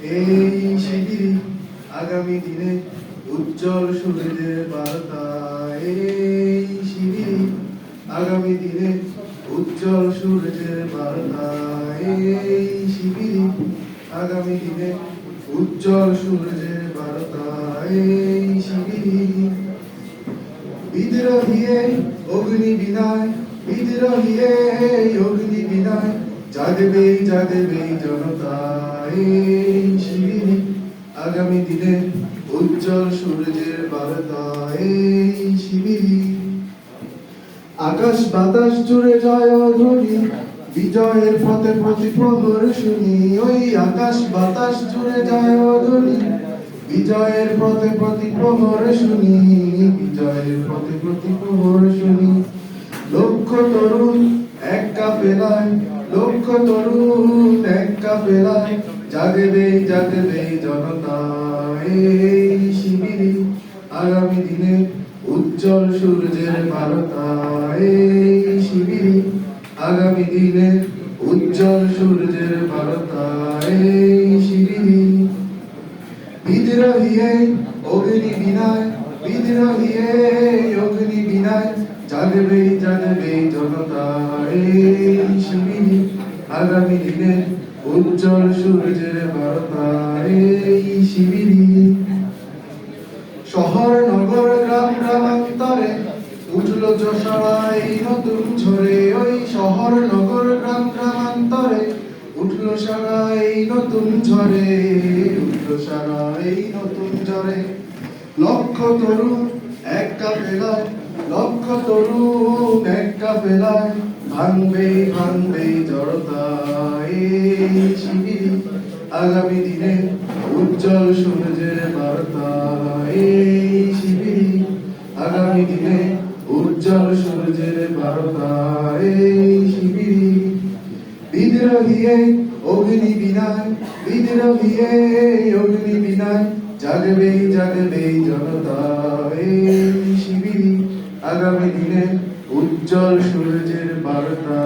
এই শিবিরই আগামী দিনে উজ্জ্বল সূর্যের বার্তা। এই শিবিরই আগামী দিনে উজ্জ্বল সূর্যের বার্তা। এই শিবিরই আগামী দিনে উজ্জ্বল সূর্যের বার্তা। এই শিবিরই বিদ্রোহী অগ্নি বিনায়, বিদ্রোহী অগ্নি বিনায়, জাগবে জাগবে জনতা। এই শিবিরই আগামী দিনে উজ্জ্বল সূর্যের বার্তা। এই শিবিরই আকাশ বাতাস জুড়ে জয় ধ্বনি, বিজয়ের পথে প্রতি প্রহর শুনি। ওই আকাশ বাতাস জুড়ে জয় ধ্বনি, বিজয়ের পথে প্রতি প্রহর শুনি। বিজয়ের পথে প্রতি প্রহর শুনি। লক্ষ তরুণ এক কাফেলায়, লক্ষ তরুণ এক কাফেলায়, জাগবে জাগবে জনতা। এই শিবিরই আগামী দিনে উজ্জ্বল সূর্যের বার্তা। এই শিবিরই আগামী দিনে উজ্জ্বল সূর্যের বার্তা। এই শিবিরই বিদ্রোহী অগ্নি বিনায়, বিদ্রোহী অগ্নি বিনায়, জাগবে জাগবে জনতা। এই শিবিরই আগামী দিনে উজ্জ্বল সূর্যের বার্তা। এই শিবিরই শহর নগর গ্রাম গ্রামান্তরে উঠল যশোরা এই নতুন ঝড়ে। ওই শহর নগর গ্রাম গ্রামান্তরে উঠল সারা এই নতুন ঝড়ে। উঠল সারা এই নতুন ঝড়ে। লক্ষ তরুণ এক কাফেলায়, লক্ষ তরুণ এক কাফেলায়, ভাঙবে ভাঙবে জড়তা। এই শিবিরই আগামী দিনে উজ্জ্বল সূর্যের বার্তা। এই শিবিরই আগামী দিনে উজ্জ্বল সূর্যের বার্তা। এই শিবিরই বিদ্রোহী অগ্নি বিনায়, বিদ্রোহী অগ্নি বিনায়, জাগবে জাগবে জনতা। এই শিবিরই আগামী দিনে উজ্জ্বল সূর্যের বার্তা।